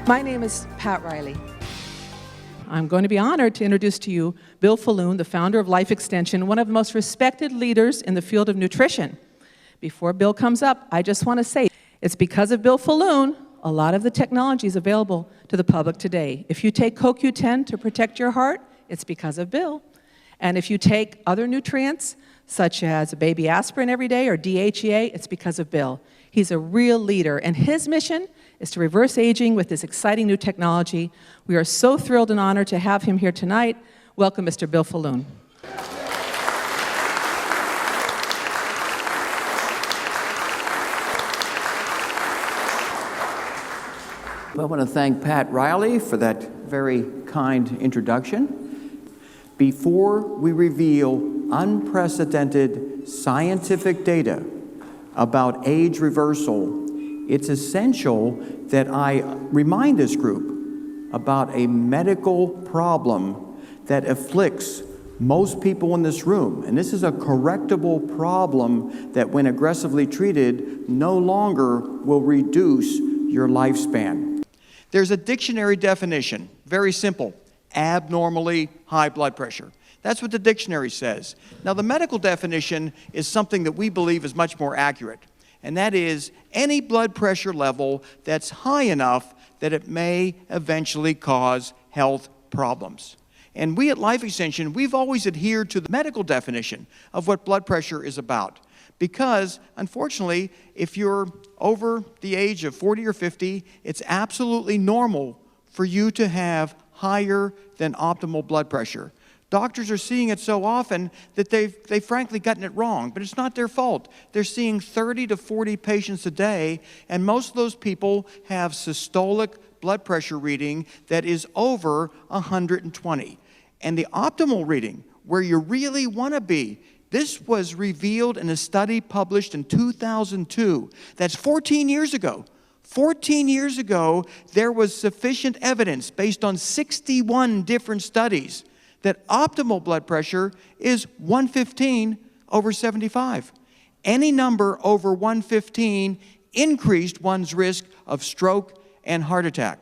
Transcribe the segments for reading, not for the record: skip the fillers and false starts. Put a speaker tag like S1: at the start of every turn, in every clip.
S1: My name is Pat Riley. I'm going to be honored to introduce to you Bill Falloon, the founder of Life Extension, one of the most respected leaders in the field of nutrition. Before Bill comes up, I just want to say, it's because of Bill Falloon, a lot of the technology is available to the public today. If you take CoQ10 to protect your heart, it's because of Bill. And if you take other nutrients, such as a baby aspirin every day or DHEA, it's because of Bill. He's a real leader, and his mission is to reverse aging with this exciting new technology. We are so thrilled and honored to have him here tonight. Welcome, Mr. Bill Falloon.
S2: I want to thank Pat Riley for that very kind introduction. Before we reveal unprecedented scientific data about age reversal, it's essential that I remind this group about a medical problem that afflicts most people in this room. And this is a correctable problem that, when aggressively treated, no longer will reduce your lifespan. There's a dictionary definition, very simple: abnormally high blood pressure. That's what the dictionary says. Now, the medical definition is something that we believe is much more accurate, and that is any blood pressure level that's high enough that it may eventually cause health problems. And we at Life Extension, we've always adhered to the medical definition of what blood pressure is about. Because, unfortunately, if you're over the age of 40 or 50, it's absolutely normal for you to have higher than optimal blood pressure. Doctors are seeing it so often that they've frankly gotten it wrong, but it's not their fault. They're seeing 30 to 40 patients a day, and most of those people have systolic blood pressure reading that is over 120. And the optimal reading, where you really want to be, this was revealed in a study published in 2002. That's 14 years ago. 14 years ago, there was sufficient evidence based on 61 different studies that optimal blood pressure is 115 over 75. Any number over 115 increased one's risk of stroke and heart attack.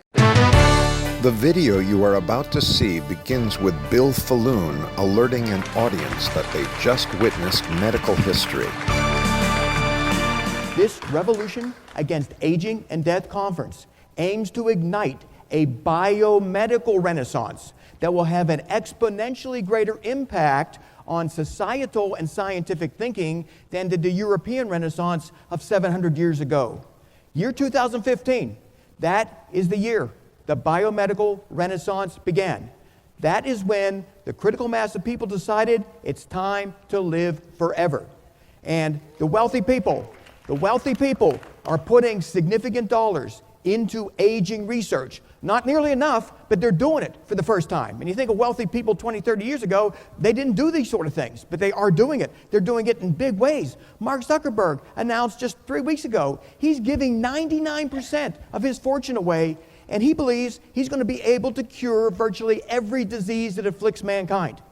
S3: The video you are about to see begins with Bill Falloon alerting an audience that they just witnessed medical history.
S2: This Revolution Against Aging and Death conference aims to ignite a biomedical renaissance that will have an exponentially greater impact on societal and scientific thinking than did the European Renaissance of 700 years ago. Year 2015, that is the year the biomedical renaissance began. That is when the critical mass of people decided it's time to live forever. And the wealthy people are putting significant dollars into aging research. Not nearly enough, but they're doing it for the first time. And you think of wealthy people 20, 30 years ago, they didn't do these sort of things, but they are doing it. They're doing it in big ways. Mark Zuckerberg announced just 3 weeks ago, he's giving 99% of his fortune away, and he believes he's going to be able to cure virtually every disease that afflicts mankind.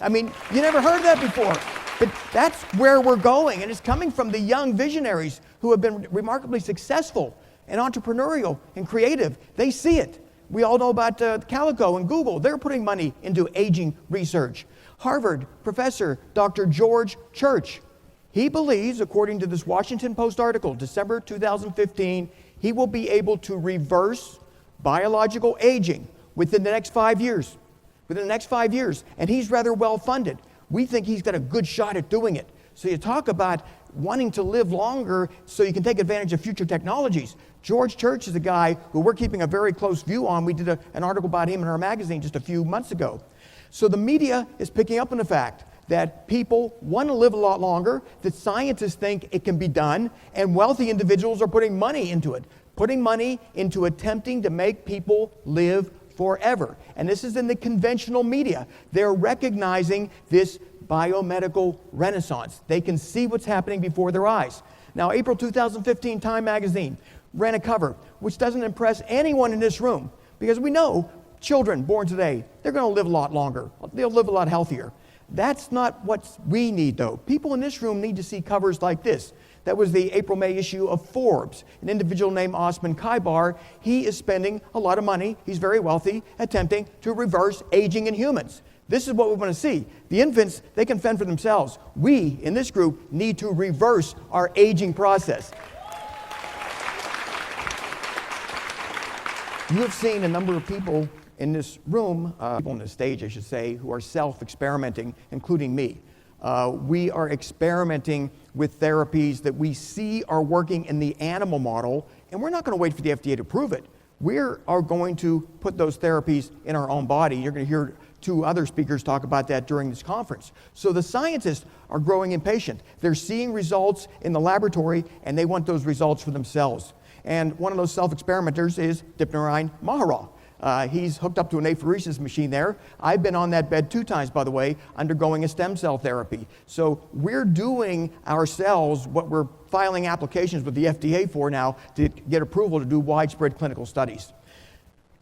S2: I mean, you never heard that before. But that's where we're going, and it's coming from the young visionaries who have been remarkably successful and entrepreneurial and creative. They see it. We all know about Calico and Google. They're putting money into aging research. Harvard professor Dr. George Church, he believes, according to this Washington Post article, December 2015, he will be able to reverse biological aging within the next 5 years. Within the next 5 years, and he's rather well funded. We think he's got a good shot at doing it. So you talk about wanting to live longer so you can take advantage of future technologies. George Church is a guy who we're keeping a very close view on. We did an article about him in our magazine just a few months ago. So the media is picking up on the fact that people want to live a lot longer, that scientists think it can be done, and wealthy individuals are putting money into it, putting money into attempting to make people live forever. And this is in the conventional media. They're recognizing this biomedical renaissance. They can see what's happening before their eyes. Now, April 2015 Time magazine ran a cover which doesn't impress anyone in this room, because we know children born today, they're going to live a lot longer. They'll live a lot healthier. That's not what we need, though. People in this room need to see covers like this That was the April-May issue of Forbes. An individual named Osman Kaibar, he is spending a lot of money, he's very wealthy, attempting to reverse aging in humans. This is what we want to see. The infants, they can fend for themselves. We, in this group, need to reverse our aging process. You have seen a number of people in this room, people on the stage, I should say, who are self-experimenting, including me. We are experimenting with therapies that we see are working in the animal model, and we're not going to wait for the FDA to prove it. We are going to put those therapies in our own body. You're going to hear 2 other speakers talk about that during this conference. So the scientists are growing impatient. They're seeing results in the laboratory, and they want those results for themselves. And one of those self-experimenters is Dipnarayan Maharaj. He's hooked up to an apheresis machine there. I've been on that bed 2 times, by the way, undergoing a stem cell therapy. So we're doing ourselves what we're filing applications with the FDA for now to get approval to do widespread clinical studies.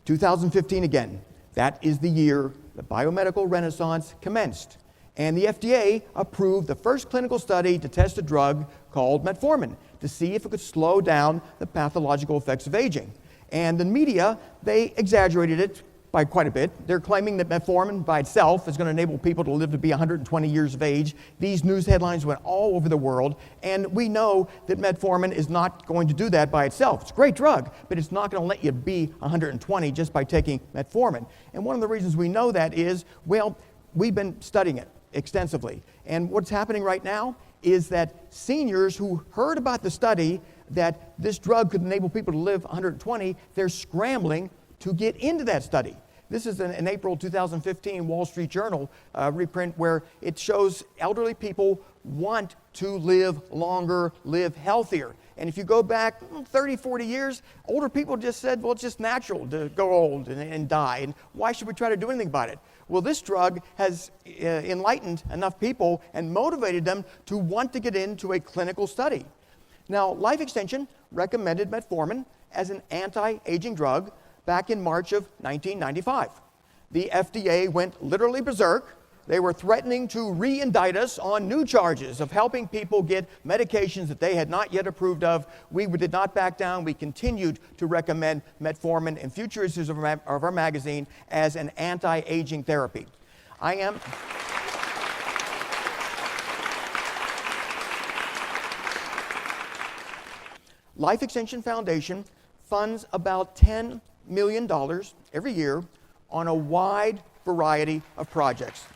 S2: 2015 again, that is the year the biomedical renaissance commenced. And the FDA approved the first clinical study to test a drug called metformin to see if it could slow down the pathological effects of aging. And the media, they exaggerated it by quite a bit. They're claiming that metformin by itself is going to enable people to live to be 120 years of age. These news headlines went all over the world, and we know that metformin is not going to do that by itself. It's a great drug, but it's not going to let you be 120 just by taking metformin. And one of the reasons we know that is, well, we've been studying it extensively. And what's happening right now is that seniors who heard about the study that this drug could enable people to live 120, they're scrambling to get into that study. This is an April 2015 Wall Street Journal reprint where it shows elderly people want to live longer, live healthier. And if you go back 30, 40 years, older people just said, well, it's just natural to go old and die, and why should we try to do anything about it? Well, this drug has enlightened enough people and motivated them to want to get into a clinical study. Now, Life Extension recommended metformin as an anti-aging drug back in March of 1995. The FDA went literally berserk. They were threatening to re-indict us on new charges of helping people get medications that they had not yet approved of. We did not back down. We continued to recommend metformin in future issues of our magazine as an anti-aging therapy. Life Extension Foundation funds about $10 million every year on a wide variety of projects.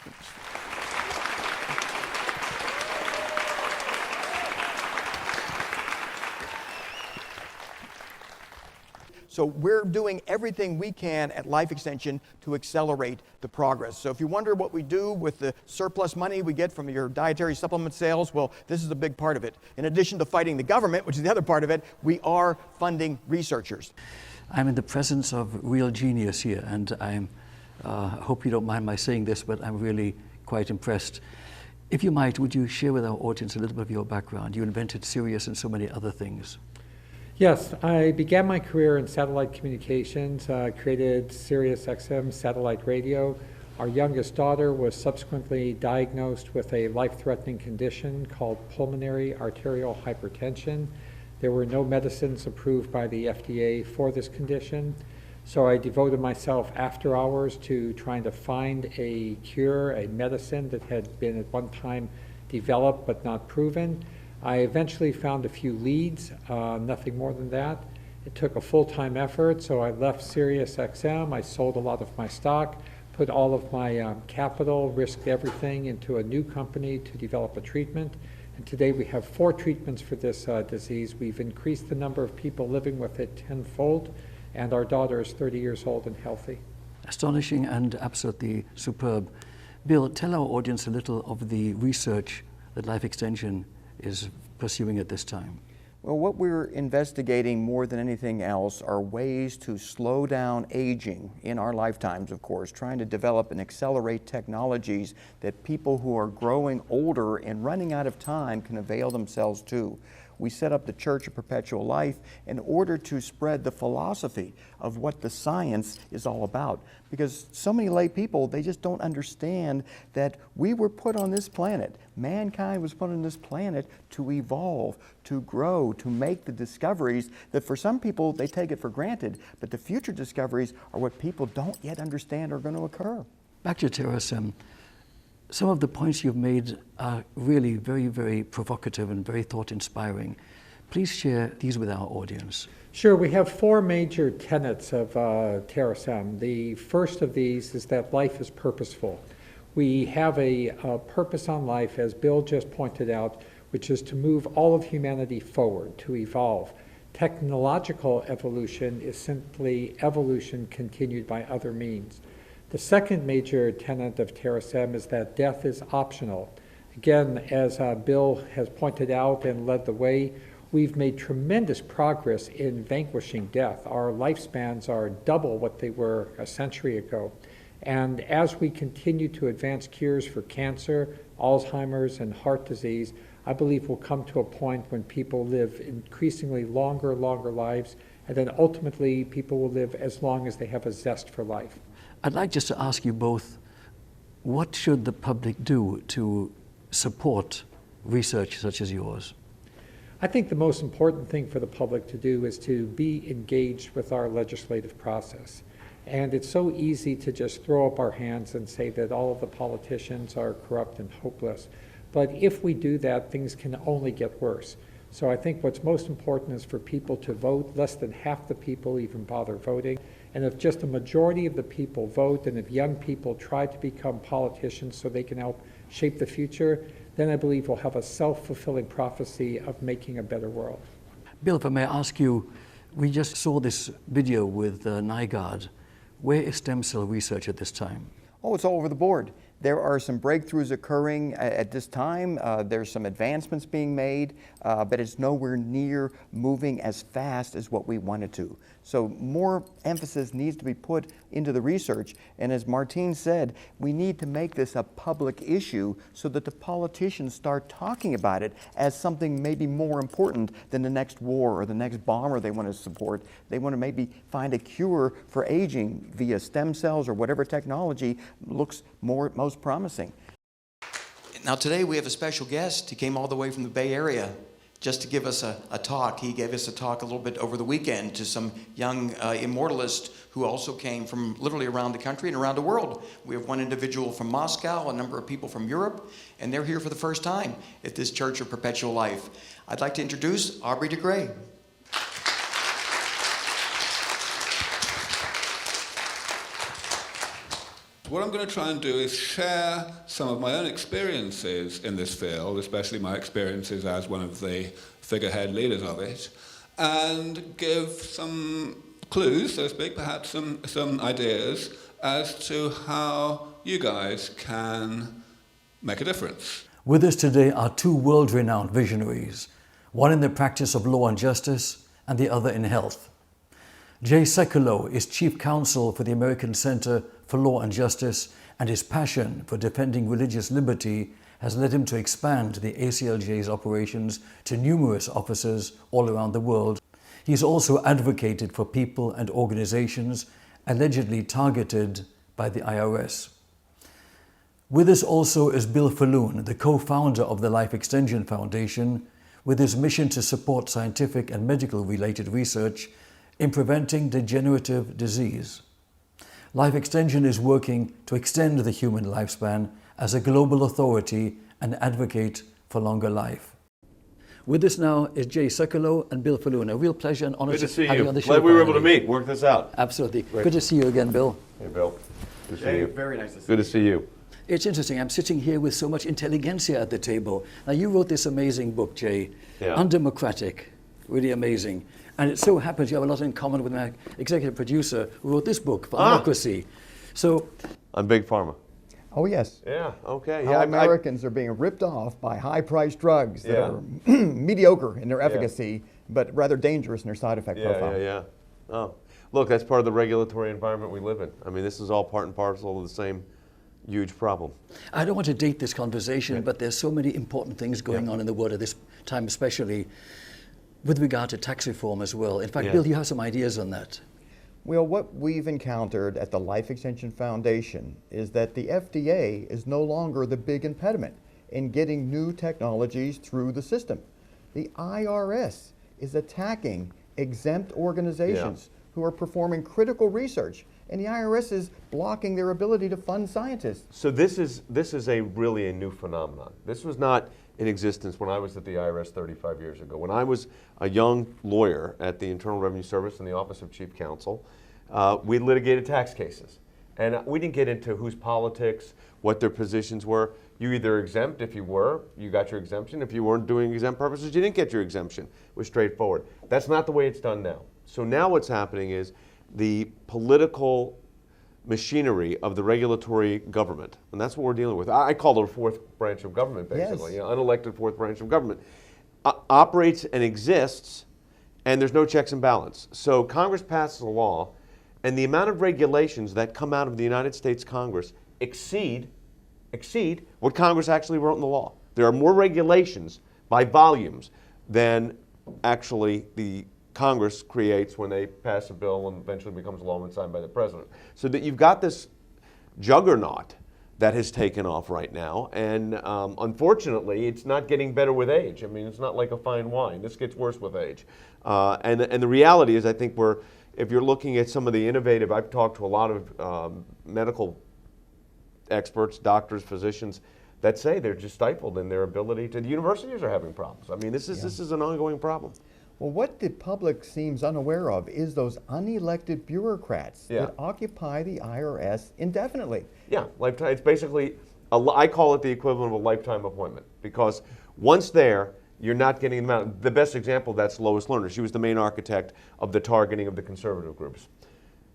S2: So we're doing everything we can at Life Extension to accelerate the progress. So if you wonder what we do with the surplus money we get from your dietary supplement sales, well, this is a big part of it. In addition to fighting the government, which is the other part of it, we are funding researchers.
S4: I'm in the presence of real genius here, and I hope you don't mind my saying this, but I'm really quite impressed. If you might, would you share with our audience a little bit of your background? You invented Sirius and so many other things.
S5: Yes, I began my career in satellite communications, created Sirius XM satellite radio. Our youngest daughter was subsequently diagnosed with a life-threatening condition called pulmonary arterial hypertension. There were no medicines approved by the FDA for this condition, so I devoted myself after hours to trying to find a cure, a medicine that had been at one time developed but not proven. I eventually found a few leads, nothing more than that. It took a full-time effort, so I left Sirius XM. I sold a lot of my stock, put all of my capital, risked everything into a new company to develop a treatment. And today we have 4 treatments for this disease. We've increased the number of people living with it tenfold, and our daughter is 30 years old and healthy.
S4: Astonishing and absolutely superb. Bill, tell our audience a little of the research that Life Extension is pursuing at this time.
S2: Well, what we're investigating more than anything else are ways to slow down aging in our lifetimes, of course, trying to develop and accelerate technologies that people who are growing older and running out of time can avail themselves to. we set up the Church of Perpetual Life in order to spread the philosophy of what the science is all about. Because so many lay people, they just don't understand that we were put on this planet. Mankind was put on this planet to evolve, to grow, to make the discoveries that for some people, they take it for granted. But the future discoveries are what people don't yet understand are going to occur.
S4: Back to terrorism. Some of the points you've made are really very, very provocative and very thought-inspiring. Please share these with our audience.
S5: Sure, we have four major tenets of TerraSem. The first of these is that life is purposeful. We have a purpose on life, as Bill just pointed out, which is to move all of humanity forward, to evolve. Technological evolution is simply evolution continued by other means. The second major tenet of TerraSem is that death is optional. Again, as Bill has pointed out and led the way, we've made tremendous progress in vanquishing death. Our lifespans are double what they were a century ago. And as we continue to advance cures for cancer, Alzheimer's, and heart disease, I believe we'll come to a point when people live increasingly longer lives, and then ultimately people will live as long as they have a zest for life.
S4: I'd like just to ask you both, what should the public do to support research such as yours?
S5: I think the most important thing for the public to do is to be engaged with our legislative process. And it's so easy to just throw up our hands and say that all of the politicians are corrupt and hopeless. But if we do that, things can only get worse. So I think what's most important is for people to vote. Less than half the people even bother voting. And if just a majority of the people vote, and if young people try to become politicians so they can help shape the future, then I believe we'll have a self-fulfilling prophecy of making a better world.
S4: Bill, if I may ask you, we just saw this video with NIGARD. Where is stem cell research at this time?
S2: Oh, it's all over the board. There are some breakthroughs occurring at this time. There's some advancements being made, but it's nowhere near moving as fast as what we wanted to. So more emphasis needs to be put into the research. And as Martine said, we need to make this a public issue so that the politicians start talking about it as something maybe more important than the next war or the next bomber they want to support. They want to maybe find a cure for aging via stem cells or whatever technology looks most promising.
S6: Now today we have a special guest. He came all the way from the Bay Area just to give us a talk. He gave us a talk a little bit over the weekend to some young immortalists who also came from literally around the country and around the world. We have one individual from Moscow, a number of people from Europe, and they're here for the first time at this Church of Perpetual Life. I'd like to introduce Aubrey de Grey.
S7: What I'm going to try and do is share some of my own experiences in this field, especially my experiences as one of the figurehead leaders of it, and give some clues, so to speak, perhaps some ideas as to how you guys can make a difference.
S4: With us today are two world-renowned visionaries, one in the practice of law and justice and the other in health. Jay Sekulow is Chief Counsel for the American Center for Law and Justice, and his passion for defending religious liberty has led him to expand the ACLJ's operations to numerous offices all around the world. He's also advocated for people and organizations allegedly targeted by the IRS. With us also is Bill Falloon, the co-founder of the Life Extension Foundation, with his mission to support scientific and medical-related research in preventing degenerative disease. Life Extension is working to extend the human lifespan as a global authority and advocate for longer life. With us now is Jay Sekulow and Bill Falloon. A real pleasure and honor
S8: Good to see
S4: have
S8: you.
S4: you on the show.
S8: Glad we were able to
S4: finally.
S8: meet, work this out.
S4: Absolutely.
S8: Great.
S4: Good to see you again, Bill.
S8: Hey, Bill. Good to see
S2: Hey,
S8: you.
S2: very nice to see
S8: Good to see you.
S4: It's interesting. I'm sitting here with so much intelligentsia at the table. Now, you wrote this amazing book, Jay,
S8: Yeah.
S4: Undemocratic, really amazing. And it so happens you have a lot in common with my executive producer who wrote this book, for Democracy. So,
S8: I'm Big Pharma.
S2: Oh, yes.
S8: Yeah, okay.
S2: How
S8: Yeah,
S2: Americans are being ripped off by high-priced drugs that
S8: Yeah.
S2: are mediocre in their efficacy, but rather dangerous in their side effect profile.
S8: Yeah. Oh, look, that's part of the regulatory environment we live in. I mean, this is all part and parcel of the same huge problem.
S4: I don't want to date this conversation, but there's so many important things going on in the world at this time especially. with regard to tax reform as well. In fact,
S3: Yeah.
S4: Bill, you have some ideas on that.
S2: Well, what we've encountered at the Life Extension Foundation is that the FDA is no longer the big impediment in getting new technologies through the system. The IRS is attacking exempt organizations who are performing critical research, and the IRS is blocking their ability to fund scientists.
S8: So this is really a new phenomenon. This was not in existence when I was at the IRS 35 years ago. When I was a young lawyer at the Internal Revenue Service in the Office of Chief Counsel, we litigated tax cases. And we didn't get into whose politics, what their positions were. You either exempt if you were, you got your exemption. If you weren't doing exempt purposes, you didn't get your exemption. It was straightforward. That's not the way it's done now. So now what's happening is the political machinery of the regulatory government, and that's what we're dealing with. I call it a fourth branch of government, basically,
S2: Yes.
S8: Unelected fourth branch of government, operates and exists, and there's no checks and balance. So Congress passes a law, and the amount of regulations that come out of the United States Congress exceed what Congress actually wrote in the law. There are more regulations by volumes than actually the Congress creates when they pass a bill and eventually becomes law when signed by the president. So that you've got this juggernaut that has taken off right now, and unfortunately, it's not getting better with age. I mean, it's not like a fine wine. This gets worse with age. And the reality is, I think if you're looking at some of the innovative, I've talked to a lot of medical experts, doctors, physicians, that say they're just stifled in their ability to. The universities are having problems. I mean, this is an ongoing problem.
S2: Well, what the public seems unaware of is those unelected bureaucrats that occupy the IRS indefinitely.
S8: Yeah, lifetime. It's basically, I call it the equivalent of a lifetime appointment, because once there, you're not getting them out. The best example of that's Lois Lerner. She was the main architect of the targeting of the conservative groups.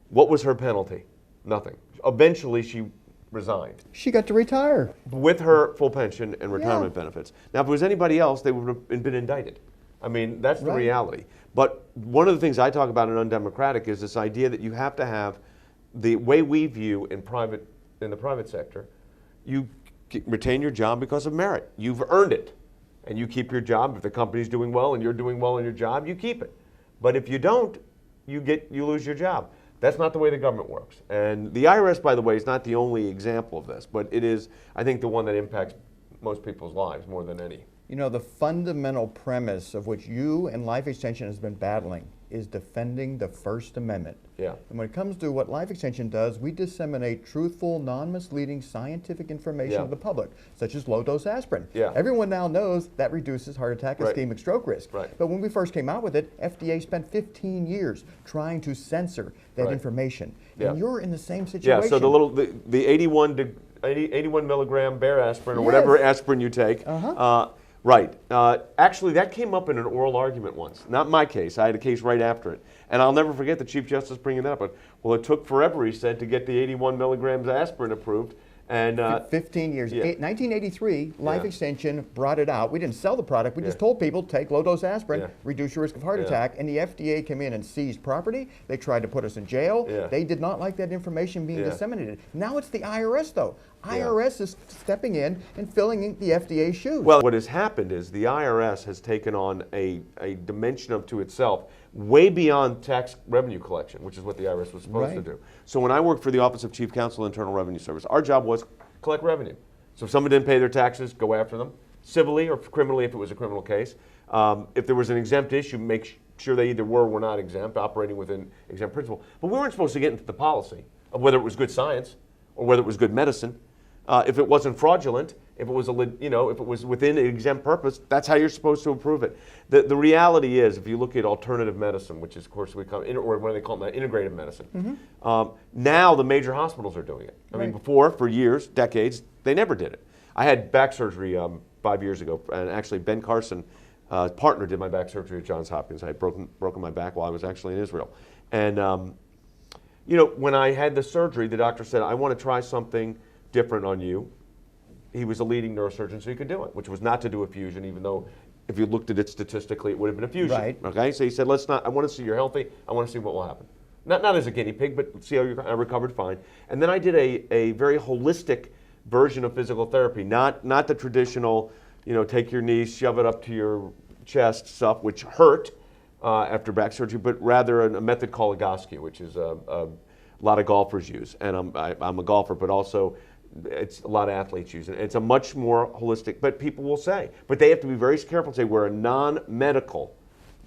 S8: What was her penalty? Nothing. Eventually, she resigned.
S2: She got to retire.
S8: With her full pension and retirement benefits. Now, if it was anybody else, they would have been indicted. I mean, that's the reality. But one of the things I talk about in undemocratic is this idea that you have to have the way we view in the private sector. You retain your job because of merit. You've earned it, and you keep your job. If the company's doing well and you're doing well in your job, you keep it. But if you don't, you lose your job. That's not the way the government works. And the IRS, by the way, is not the only example of this, but it is, I think, the one that impacts most people's lives more than any.
S2: You know, the fundamental premise of which you and Life Extension has been battling is defending the First Amendment.
S8: Yeah.
S2: And when it comes to what Life Extension does, we disseminate truthful, non-misleading scientific information to the public, such as low-dose aspirin.
S8: Yeah.
S2: Everyone now knows that reduces heart attack and ischemic stroke risk.
S8: Right.
S2: But when we first came out with it, FDA spent 15 years trying to censor that information. And you're in the same situation.
S8: Yeah, so the 81 milligram Bayer aspirin, or whatever aspirin you take, right. Actually, that came up in an oral argument once. Not my case. I had a case right after it. And I'll never forget the Chief Justice bringing that up. But, well, it took forever, he said, to get the 81 milligrams aspirin approved. And
S2: 15 years. 1983, Life Extension brought it out. We didn't sell the product. We just told people, take low-dose aspirin, reduce your risk of heart attack. And the FDA came in and seized property. They tried to put us in jail. They did not like that information being disseminated. Now it's the IRS, though. IRS is stepping in and filling in the FDA's shoes.
S8: Well, what has happened is the IRS has taken on a dimension unto itself way beyond tax revenue collection, which is what the IRS was supposed to do. So when I worked for the Office of Chief Counsel, Internal Revenue Service, our job was collect revenue. So if someone didn't pay their taxes, go after them, civilly or criminally if it was a criminal case. If there was an exempt issue, make sure they either were or were not exempt, operating within exempt principle. But we weren't supposed to get into the policy of whether it was good science or whether it was good medicine. If it wasn't fraudulent, if it was if it was within an exempt purpose, that's how you're supposed to approve it. The reality is, if you look at alternative medicine, which is, of course, or what do they call it, integrative medicine, now the major hospitals are doing it. I mean, before, for years, decades, they never did it. I had back surgery 5 years ago, and actually Ben Carson, partner, did my back surgery at Johns Hopkins. I had broken my back while I was actually in Israel. And, when I had the surgery, the doctor said, I want to try something different on you. He was a leading neurosurgeon, so he could do it, which was not to do a fusion, even though if you looked at it statistically, it would have been a fusion.
S2: Right.
S8: Okay, so he said, I want to see you're healthy. I want to see what will happen. Not as a guinea pig, but see how I recovered fine. And then I did a very holistic version of physical therapy, not the traditional, take your knee, shove it up to your chest stuff, which hurt after back surgery, but rather a method called Egoscue, which is a lot of golfers use. And I'm a golfer, but also it's a lot of athletes use it. It's a much more holistic, but people will say, but they have to be very careful and say we're a non-medical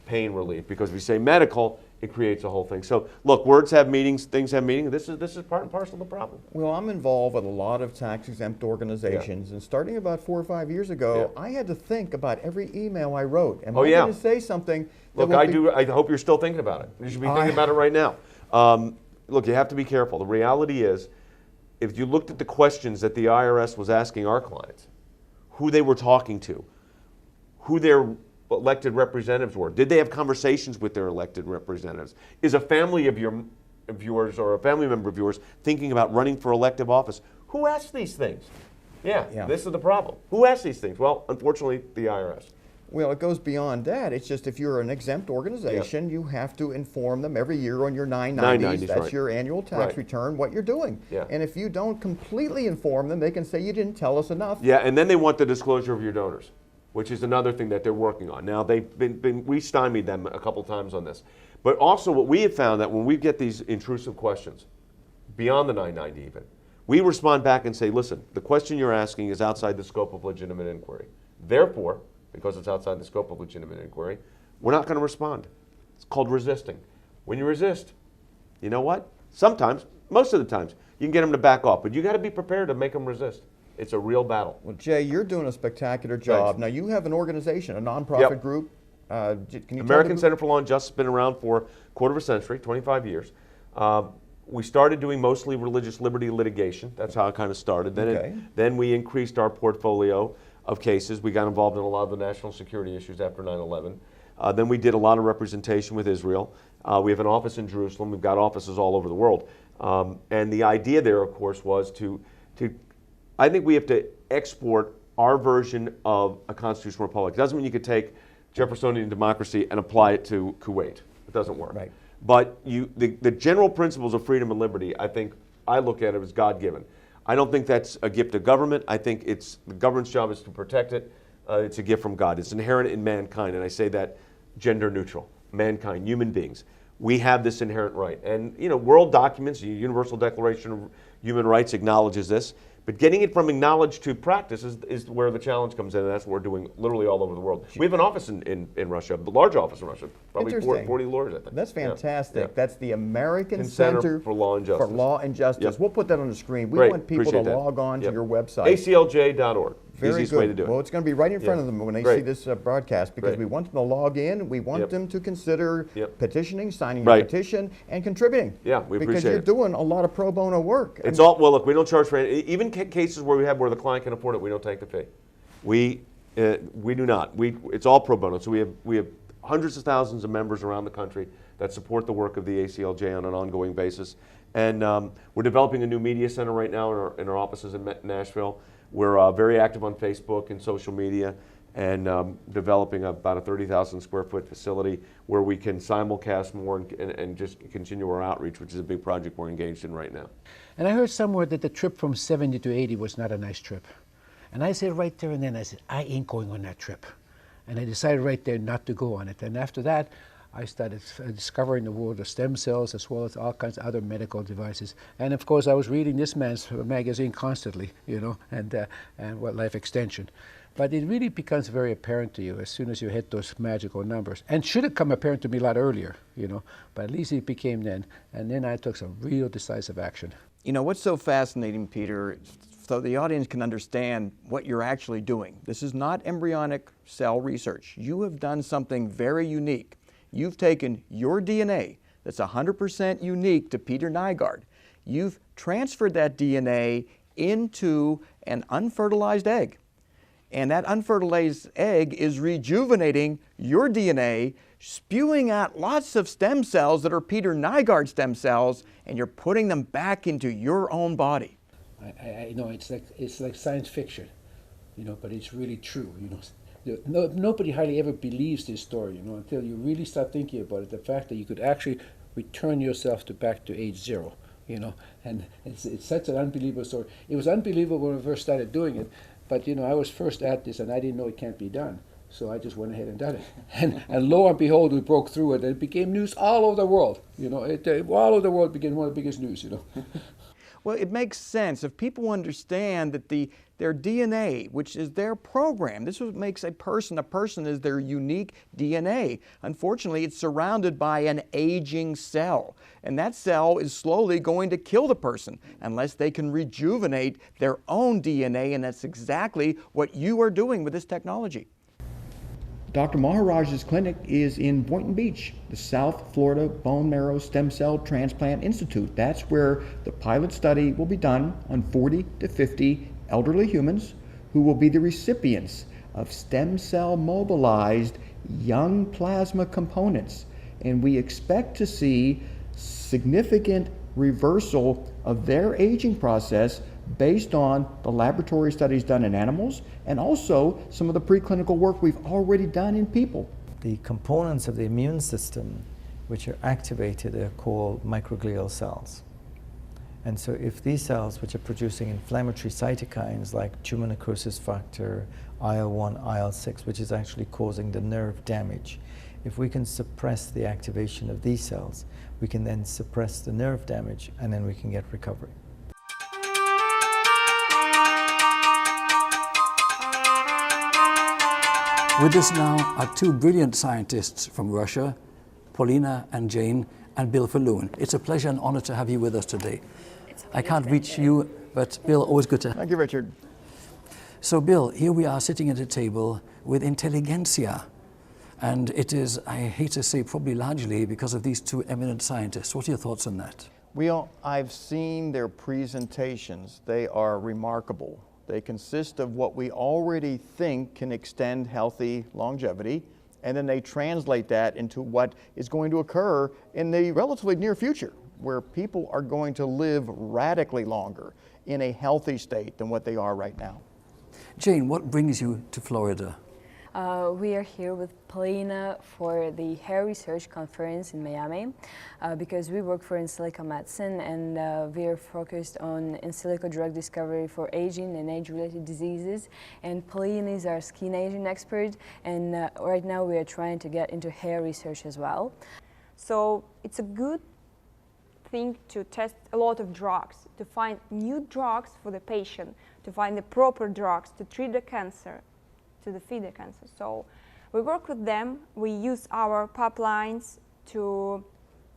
S8: pain relief, because if you say medical, it creates a whole thing. So look, words have meanings, things have meaning. This is part and parcel of the problem.
S2: Well, I'm involved with a lot of tax-exempt organizations, and starting about 4 or 5 years ago, I had to think about every email I wrote. Am I going to say something?
S8: Look, I hope you're still thinking about it. You should be thinking about it right now. Look, you have to be careful. The reality is, if you looked at the questions that the IRS was asking our clients, who they were talking to, who their elected representatives were, did they have conversations with their elected representatives? Is a family of yours or a family member of yours thinking about running for elective office? Who asks these things? Yeah, this is the problem. Who asks these things? Well, unfortunately, the IRS.
S2: Well, it goes beyond that. It's just if you're an exempt organization, you have to inform them every year on your 990s, that's your annual tax return, what you're doing. And if you don't completely inform them, they can say you didn't tell us enough.
S8: Yeah, and then they want the disclosure of your donors, which is another thing that they're working on. Now, we stymied them a couple times on this. But also what we have found that when we get these intrusive questions, beyond the 990 even, we respond back and say, listen, the question you're asking is outside the scope of legitimate inquiry. Therefore, because it's outside the scope of legitimate inquiry, we're not going to respond. It's called resisting. When you resist, you know what? Sometimes, most of the times, you can get them to back off, but you got to be prepared to make them resist. It's a real battle.
S2: Well, Jay, you're doing a spectacular job.
S8: Thanks.
S2: Now, you have an organization, a nonprofit group. Can you
S8: American Center for Law and Justice has been around for a quarter of a century, 25 years. We started doing mostly religious liberty litigation. That's how it kind of started. Then we increased our portfolio of cases. We got involved in a lot of the national security issues after 9/11. Then we did a lot of representation with Israel. We have an office in Jerusalem. We've got offices all over the world. And the idea there, of course, was to I think we have to export our version of a constitutional republic. It doesn't mean you could take Jeffersonian democracy and apply it to Kuwait. It doesn't work.
S2: Right.
S8: But the general principles of freedom and liberty, I look at it as God-given. I don't think that's a gift of government. I think the government's job is to protect it. It's a gift from God. It's inherent in mankind, and I say that gender neutral. Mankind, human beings. We have this inherent right. And, world documents, the Universal Declaration of Human Rights acknowledges this. But getting it from knowledge to practice is where the challenge comes in, and that's what we're doing literally all over the world. We have an office in Russia, a large office in Russia, probably 40 lawyers, I think.
S2: That's fantastic. Yeah. That's the American
S8: Center
S2: Center
S8: for Law and Justice.
S2: For Law and Justice.
S8: Yep.
S2: We'll put that on the screen. We
S8: Great.
S2: want people
S8: Appreciate
S2: to
S8: that.
S2: log on to your website.
S8: ACLJ.org.
S2: Very
S8: Easiest
S2: good.
S8: way to do it.
S2: Well, it's going to be right in front of them when they see this broadcast, because we want them to log in. We want them to consider petitioning, signing your petition, and contributing.
S8: Yeah, we appreciate it.
S2: Because you're doing a lot of pro bono work.
S8: It's all, well, look, we don't charge for any, even cases where the client can afford it, we don't take the fee. We do not. It's all pro bono. So we have hundreds of thousands of members around the country that support the work of the ACLJ on an ongoing basis. And we're developing a new media center right now in our offices in Nashville. We're very active on Facebook and social media, and developing about a 30,000 square foot facility where we can simulcast more and just continue our outreach, which is a big project we're engaged in right now.
S9: And I heard somewhere that the trip from 70 to 80 was not a nice trip. And I said right there and then, I said, I ain't going on that trip. And I decided right there not to go on it. And after that, I started discovering the world of stem cells as well as all kinds of other medical devices. And of course, I was reading this man's magazine constantly, and what life extension. But it really becomes very apparent to you as soon as you hit those magical numbers. And should have come apparent to me a lot earlier, but at least it became then. And then I took some real decisive action.
S10: What's so fascinating, Peter, so the audience can understand what you're actually doing. This is not embryonic cell research. You have done something very unique. You've taken your DNA that's 100% unique to Peter Nygard. You've transferred that DNA into an unfertilized egg. And that unfertilized egg is rejuvenating your DNA, spewing out lots of stem cells that are Peter Nygard stem cells, and you're putting them back into your own body.
S9: I know it's like science fiction, but it's really true, Nobody hardly ever believes this story, until you really start thinking about it. The fact that you could actually return yourself back to age 0, and it's such an unbelievable story. It was unbelievable when we first started doing it, but I was first at this and I didn't know it can't be done. So I just went ahead and done it. And lo and behold, we broke through it. It became news all over the world. You know, all over the world became one of the biggest news, you know.
S10: Well, it makes sense if people understand that their DNA, which is their program, this is what makes a person is their unique DNA. Unfortunately, it's surrounded by an aging cell, and that cell is slowly going to kill the person unless they can rejuvenate their own DNA, and that's exactly what you are doing with this technology.
S2: Dr. Maharaj's clinic is in Boynton Beach, the South Florida Bone Marrow Stem Cell Transplant Institute. That's where the pilot study will be done on 40 to 50 elderly humans who will be the recipients of stem cell mobilized young plasma components. And we expect to see significant reversal of their aging process based on the laboratory studies done in animals and also some of the preclinical work we've already done in people.
S11: The components of the immune system which are activated are called microglial cells. And so if these cells, which are producing inflammatory cytokines like tumor necrosis factor, IL-1, IL-6, which is actually causing the nerve damage, if we can suppress the activation of these cells, we can then suppress the nerve damage and then we can get recovery.
S4: With us now are two brilliant scientists from Russia, Paulina and Jane, and Bill Falloon. It's a pleasure and honor to have you with us today. I can't reach you, but Bill, always good to...
S10: Thank you, Richard.
S4: So Bill, here we are sitting at a table with intelligentsia. And it is, I hate to say, probably largely because of these two eminent scientists. What are your thoughts on that?
S10: Well, I've seen their presentations. They are remarkable. They consist of what we already think can extend healthy longevity, and then they translate that into what is going to occur in the relatively near future, where people are going to live radically longer in a healthy state than what they are right now.
S4: Jane, what brings you to Florida?
S12: We are here with Paulina for the Hair Research Conference in Miami because we work for in silico medicine, and we are focused on in silico drug discovery for aging and age-related diseases. And Paulina is our skin aging expert, and right now we are trying to get into hair research as well.
S13: So it's a good thing to test a lot of drugs, to find new drugs for the patient, to find the proper drugs to treat the cancer, to defeat the cancer. So we work with them. We use our pipelines to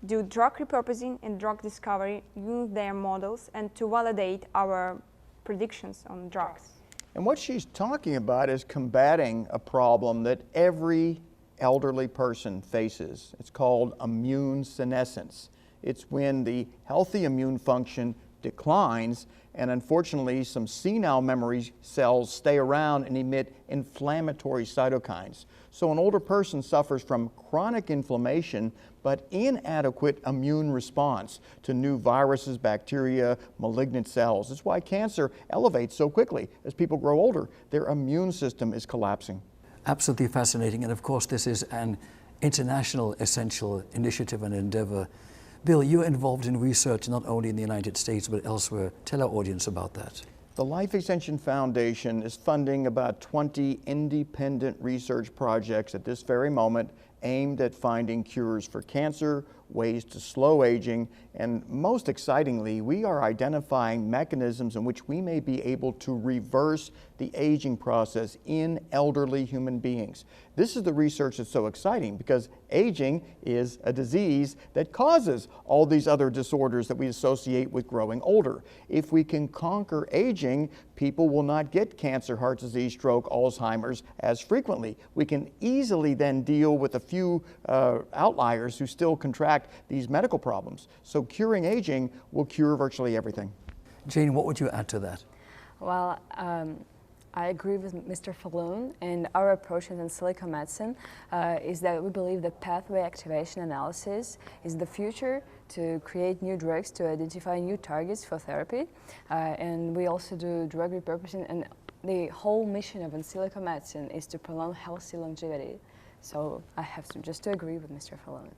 S13: do drug repurposing and drug discovery, use their models, and to validate our predictions on drugs.
S10: And what she's talking about is combating a problem that every elderly person faces. It's called immune senescence. It's when the healthy immune function declines, and unfortunately some senile memory cells stay around and emit inflammatory cytokines. So an older person suffers from chronic inflammation but inadequate immune response to new viruses, bacteria, malignant cells. That's why cancer elevates so quickly. As people grow older, their immune system is collapsing.
S4: Absolutely fascinating, and of course this is an international essential initiative and endeavor. Bill, you're involved in research not only in the United States but elsewhere. Tell our audience about that.
S10: The Life Extension Foundation is funding about 20 independent research projects at this very moment aimed at finding cures for cancer, ways to slow aging, and most excitingly, we are identifying mechanisms in which we may be able to reverse the aging process in elderly human beings. This is the research that's so exciting because aging is a disease that causes all these other disorders that we associate with growing older. If we can conquer aging, people will not get cancer, heart disease, stroke, Alzheimer's as frequently. We can easily then deal with a few outliers who still contract these medical problems. So curing aging will cure virtually everything.
S4: Jane, what would you add to that?
S12: Well, I agree with Mr. Falloon, and our approach in silico medicine is that we believe that pathway activation analysis is the future to create new drugs, to identify new targets for therapy, and we also do drug repurposing, and the whole mission of in silico medicine is to prolong healthy longevity. So I have to just to agree with Mr. Falloon.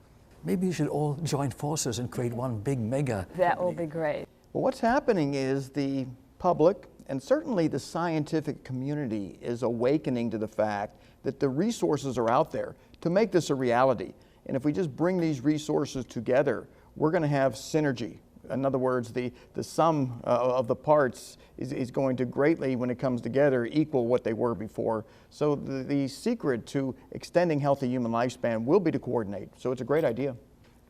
S4: Maybe you should all join forces and create one big mega.
S12: That will be great.
S10: Well, what's happening is the public And certainly the scientific community is awakening to the fact that the resources are out there to make this a reality. And if we just bring these resources together, we're going to have synergy. In other words, the sum of the parts is going to greatly, when it comes together, equal what they were before. So the secret to extending healthy human lifespan will be to coordinate. So it's a great idea.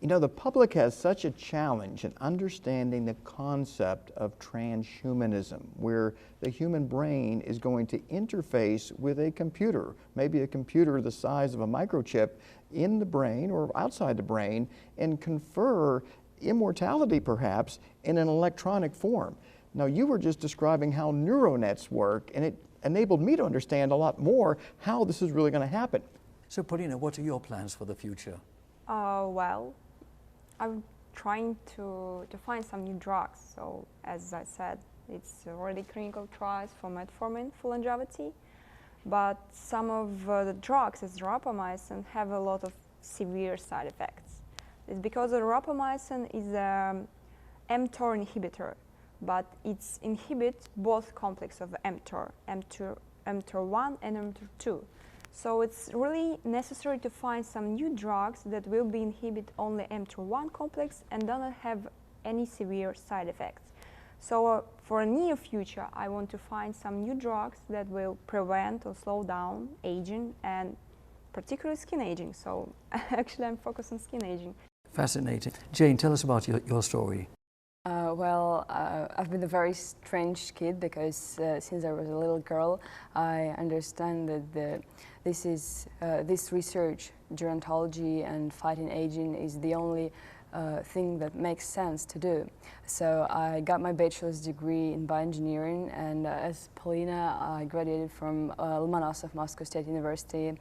S10: You know, the public has such a challenge in understanding the concept of transhumanism, where the human brain is going to interface with a computer, maybe a computer the size of a microchip in the brain or outside the brain, and confer immortality perhaps in an electronic form. Now, you were just describing how neural nets work, and it enabled me to understand a lot more how this is really going to happen.
S4: So, Paulina, what are your plans for the future?
S13: Well, I'm trying to find some new drugs. So, as I said, it's already clinical trials for metformin for longevity, but some of the drugs, as rapamycin, have a lot of severe side effects. It's because the rapamycin is a mTOR inhibitor, but it inhibits both complex of mTOR, mTOR1 and mTOR2. So it's really necessary to find some new drugs that will be inhibit only mTOR1 complex and don't have any severe side effects. So for a near future, I want to find some new drugs that will prevent or slow down aging, and particularly skin aging. So actually I'm focused on skin aging.
S4: Fascinating. Jane, tell us about your story.
S12: I've been a very strange kid because since I was a little girl, I understand that this research, gerontology and fighting aging, is the only thing that makes sense to do. So I got my bachelor's degree in bioengineering, and as Paulina, I graduated from Lomonosov Moscow State University,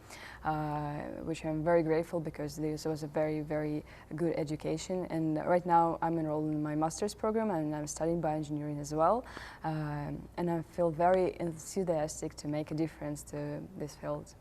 S12: which I'm very grateful because this was a very, very good education. And right now I'm enrolled in my master's program and I'm studying bioengineering as well. And I feel very enthusiastic to make a difference to this field.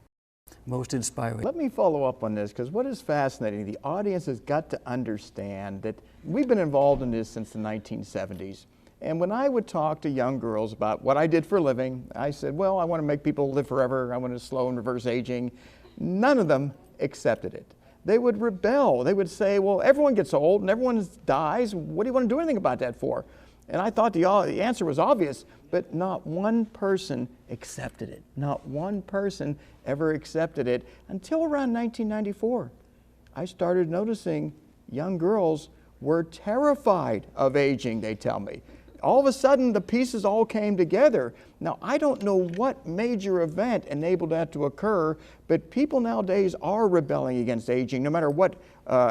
S4: Most inspiring.
S10: Let me follow up on this, because what is fascinating, the audience has got to understand that we've been involved in this since the 1970s. And when I would talk to young girls about what I did for a living, I said, well, I want to make people live forever, I want to slow and reverse aging. None of them accepted it. They would rebel. They would say, well, everyone gets old and everyone dies. What do you want to do anything about that for? And I thought the answer was obvious, but not one person accepted it. Not one person ever accepted it until around 1994. I started noticing young girls were terrified of aging, they tell me. All of a sudden, the pieces all came together. Now, I don't know what major event enabled that to occur, but people nowadays are rebelling against aging, no matter what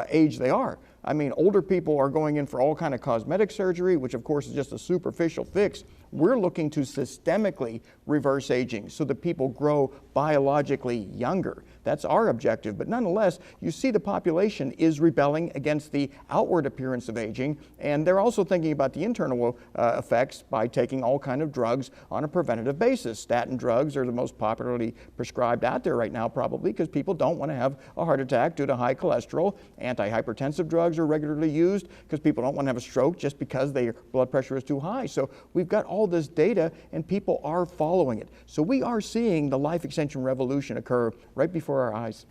S10: age they are. I mean, older people are going in for all kind of cosmetic surgery, which of course is just a superficial fix. We're looking to systemically reverse aging so that people grow biologically younger. That's our objective. But nonetheless, you see the population is rebelling against the outward appearance of aging, and they're also thinking about the internal effects by taking all kind of drugs on a preventative basis. Statin drugs are the most popularly prescribed out there right now, probably because people don't want to have a heart attack due to high cholesterol. Antihypertensive drugs are regularly used because people don't want to have a stroke just because their blood pressure is too high. So we've got all this data and people are following it. So we are seeing the life extension revolution occur right before our eyes.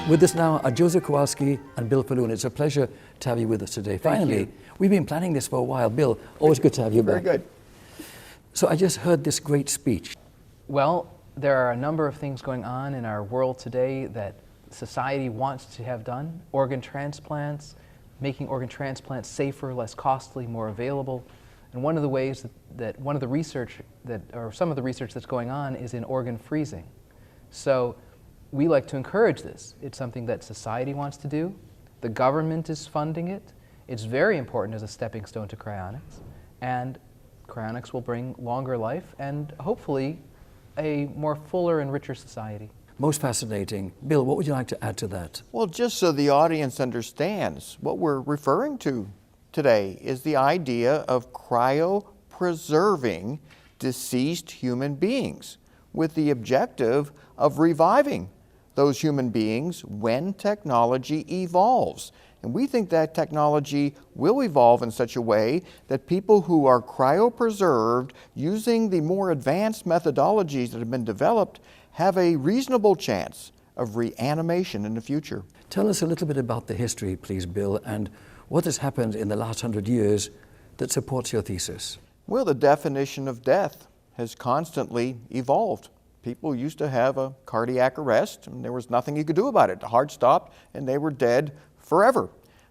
S4: With us now are Joseph Kowalski and Bill Falloon. It's a pleasure to have you with us today. Finally, we've been planning this for a while. Bill, always good to have you back.
S10: Very good.
S4: So I just heard this great speech.
S14: Well, there are a number of things going on in our world today that society wants to have done. Organ transplants, making organ transplants safer, less costly, more available. And one of the ways that some of the research that's going on is in organ freezing. So we like to encourage this. It's something that society wants to do. The government is funding it. It's very important as a stepping stone to cryonics. And cryonics will bring longer life and hopefully a more fuller and richer society.
S4: Most fascinating. Bill, what would you like to add to that?
S10: Well, just so the audience understands, what we're referring to today is the idea of cryopreserving deceased human beings with the objective of reviving those human beings when technology evolves. And we think that technology will evolve in such a way that people who are cryopreserved using the more advanced methodologies that have been developed have a reasonable chance of reanimation in the future.
S4: Tell us a little bit about the history, please, Bill, and what has happened in the last 100 years that supports your thesis.
S10: Well, the definition of death has constantly evolved. People used to have a cardiac arrest and there was nothing you could do about it. The heart stopped and they were dead forever.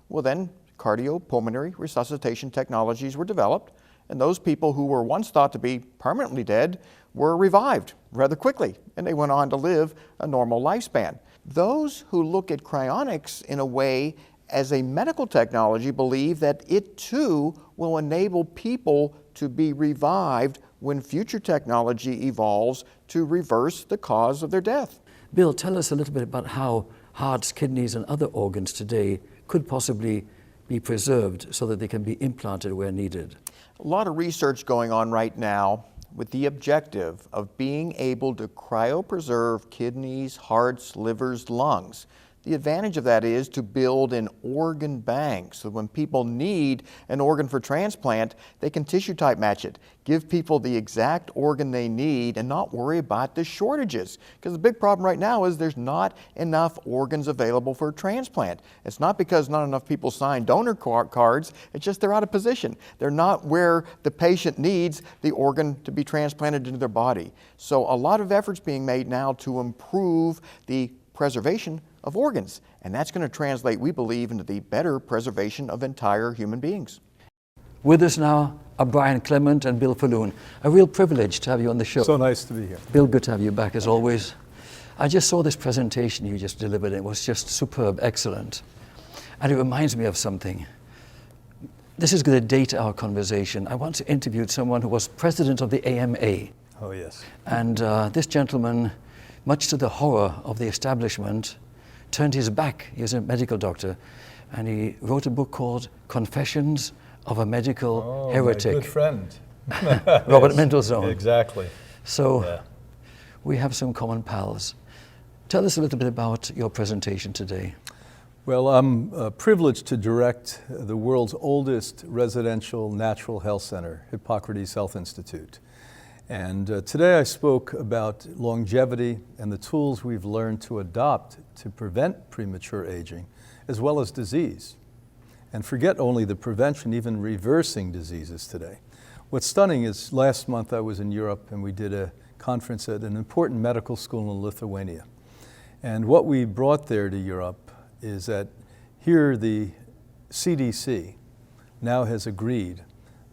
S10: Well, then cardiopulmonary resuscitation technologies were developed, and those people who were once thought to be permanently dead were revived rather quickly, and they went on to live a normal lifespan. Those who look at cryonics in a way as a medical technology believe that it too will enable people to be revived when future technology evolves to reverse the cause of their death.
S4: Bill, tell us a little bit about how hearts, kidneys, and other organs today could possibly be preserved so that they can be implanted where needed.
S10: A lot of research going on right now with the objective of being able to cryopreserve kidneys, hearts, livers, lungs. The advantage of that is to build an organ bank, so when people need an organ for transplant, they can tissue type match it, give people the exact organ they need and not worry about the shortages. Because the big problem right now is there's not enough organs available for transplant. It's not because not enough people sign donor cards, it's just they're out of position. They're not where the patient needs the organ to be transplanted into their body. So a lot of efforts being made now to improve the preservation of organs, and that's going to translate, we believe, into the better preservation of entire human beings.
S4: With us now are Brian Clement and Bill Falloon. A real privilege to have you on the show.
S15: So nice to be here.
S4: Bill, good to have you back as always. I just saw this presentation you just delivered. It was just superb, excellent. And it reminds me of something. This is going to date our conversation. I once interviewed someone who was president of the AMA.
S15: Oh, yes.
S4: And this gentleman, much to the horror of the establishment, turned his back. He was a medical doctor, and he wrote a book called Confessions of a Medical Heretic.
S15: My good friend.
S4: Robert
S15: Yes,
S4: Mendelsohn.
S15: Exactly.
S4: So
S15: yeah.
S4: We have some common pals. Tell us a little bit about your presentation today.
S15: Well, I'm privileged to direct the world's oldest residential natural health center, Hippocrates Health Institute. And today I spoke about longevity and the tools we've learned to adopt to prevent premature aging, as well as disease. And forget only the prevention, even reversing diseases today. What's stunning is last month I was in Europe and we did a conference at an important medical school in Lithuania. And what we brought there to Europe is that here the CDC now has agreed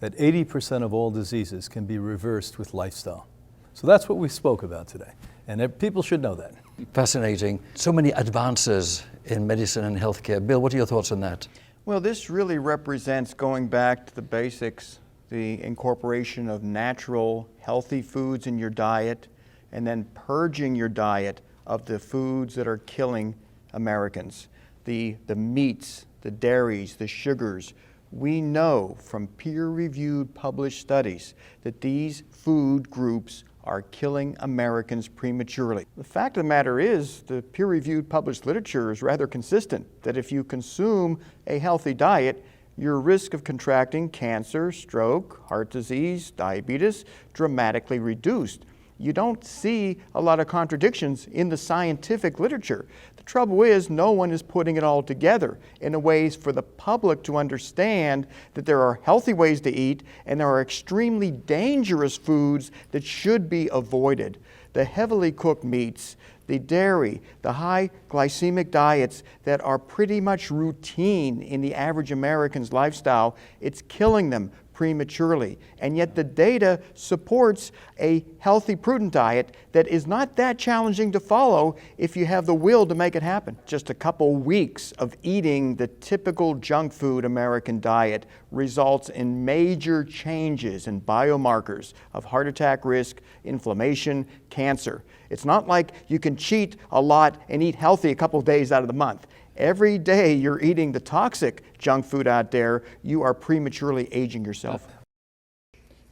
S15: that 80% of all diseases can be reversed with lifestyle. So that's what we spoke about today, and people should know that.
S4: Fascinating. So many advances in medicine and healthcare. Bill, what are your thoughts on that?
S10: Well, this really represents going back to the basics, the incorporation of natural, healthy foods in your diet, and then purging your diet of the foods that are killing Americans. The meats, the dairies, the sugars. We know from peer-reviewed published studies that these food groups are killing Americans prematurely. The fact of the matter is the peer-reviewed published literature is rather consistent that if you consume a healthy diet, your risk of contracting cancer, stroke, heart disease, diabetes dramatically reduced. You don't see a lot of contradictions in the scientific literature. The trouble is no one is putting it all together in a ways for the public to understand that there are healthy ways to eat and there are extremely dangerous foods that should be avoided. The heavily cooked meats, the dairy, the high glycemic diets that are pretty much routine in the average American's lifestyle, it's killing them prematurely. And yet the data supports a healthy, prudent diet that is not that challenging to follow if you have the will to make it happen. Just a couple weeks of eating the typical junk food American diet results in major changes in biomarkers of heart attack risk, inflammation, cancer. It's not like you can cheat a lot and eat healthy a couple of days out of the month. Every day you're eating the toxic junk food out there, you are prematurely aging yourself.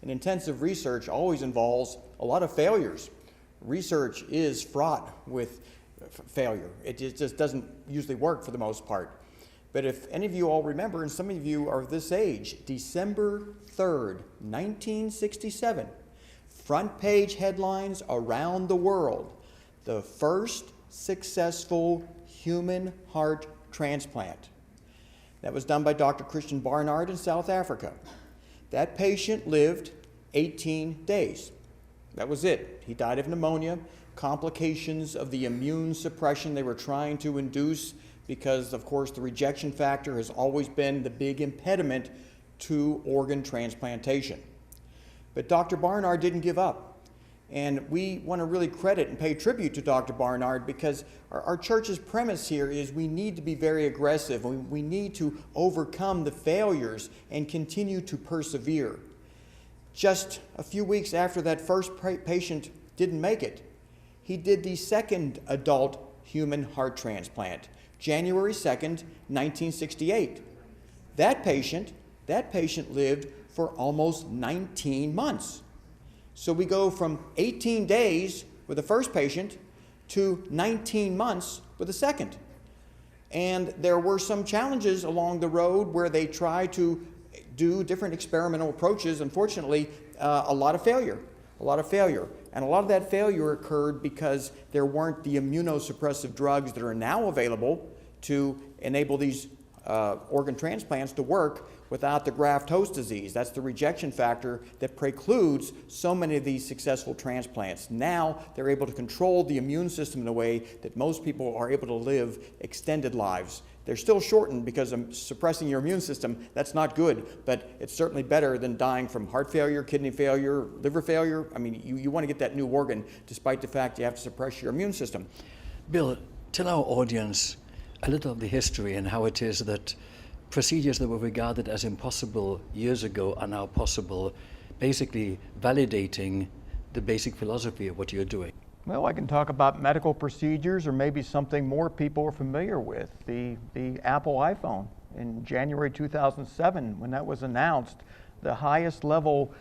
S10: And intensive research always involves a lot of failures. Research is fraught with failure. It just doesn't usually work for the most part. But if any of you all remember, and some of you are this age, December 3rd, 1967, front page headlines around the world, the first successful human heart transplant. That was done by Dr. Christian Barnard in South Africa. That patient lived 18 days. That was it. He died of pneumonia, complications of the immune suppression they were trying to induce, because of course the rejection factor has always been the big impediment to organ transplantation. But Dr. Barnard didn't give up. And we want to really credit and pay tribute to Dr. Barnard, because our church's premise here is we need to be very aggressive. We need to overcome the failures and continue to persevere. Just a few weeks after that first patient didn't make it, he did the second adult human heart transplant, January 2nd, 1968. That patient lived for almost 19 months. So we go from 18 days with the first patient to 19 months with the second. And there were some challenges along the road where they tried to do different experimental approaches. Unfortunately, a lot of failure. And a lot of that failure occurred because there weren't the immunosuppressive drugs that are now available to enable these organ transplants to work without the graft-host disease. That's the rejection factor that precludes so many of these successful transplants. Now they're able to control the immune system in a way that most people are able to live extended lives. They're still shortened because of suppressing your immune system. That's not good, but it's certainly better than dying from heart failure, kidney failure, liver failure. I mean, you want to get that new organ despite the fact you have to suppress your immune system.
S4: Bill, tell our audience a little of the history and how it is that procedures that were regarded as impossible years ago are now possible, basically validating the basic philosophy of what you're doing.
S10: Well, I can talk about medical procedures, or maybe something more people are familiar with, the Apple iPhone. In January 2007, when that was announced, the highest level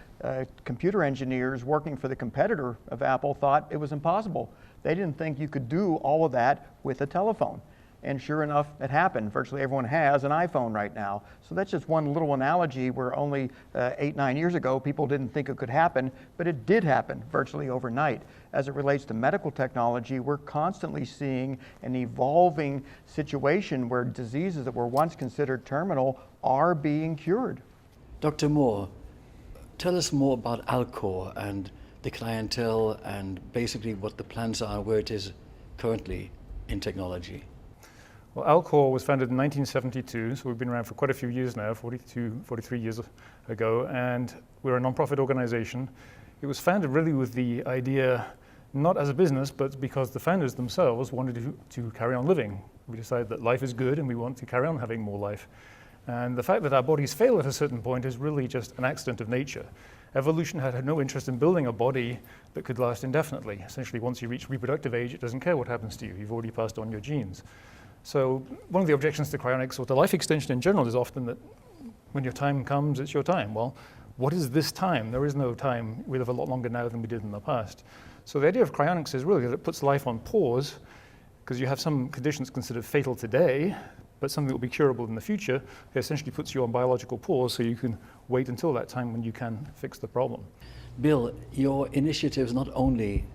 S10: computer engineers working for the competitor of Apple thought it was impossible. They didn't think you could do all of that with a telephone. And sure enough, it happened. Virtually everyone has an iPhone right now. So that's just one little analogy where only 8-9 years ago, people didn't think it could happen, but it did happen virtually overnight. As it relates to medical technology, we're constantly seeing an evolving situation where diseases that were once considered terminal are being cured.
S4: Dr. Moore, tell us more about Alcor and the clientele and basically what the plans are, where it is currently in technology.
S16: Well, Alcor was founded in 1972, so we've been around for quite a few years now, 43 years ago, and we're a non-profit organization. It was founded really with the idea, not as a business, but because the founders themselves wanted to carry on living. We decided that life is good and we want to carry on having more life. And the fact that our bodies fail at a certain point is really just an accident of nature. Evolution had no interest in building a body that could last indefinitely. Essentially, once you reach reproductive age, it doesn't care what happens to you. You've already passed on your genes. So one of the objections to cryonics or to life extension in general is often that when your time comes, it's your time. Well, what is this time? There is no time. We live a lot longer now than we did in the past. So the idea of cryonics is really that it puts life on pause, because you have some conditions considered fatal today, but something that will be curable in the future. It essentially puts you on biological pause so you can wait until that time when you can fix the problem.
S4: Bill, your initiatives not only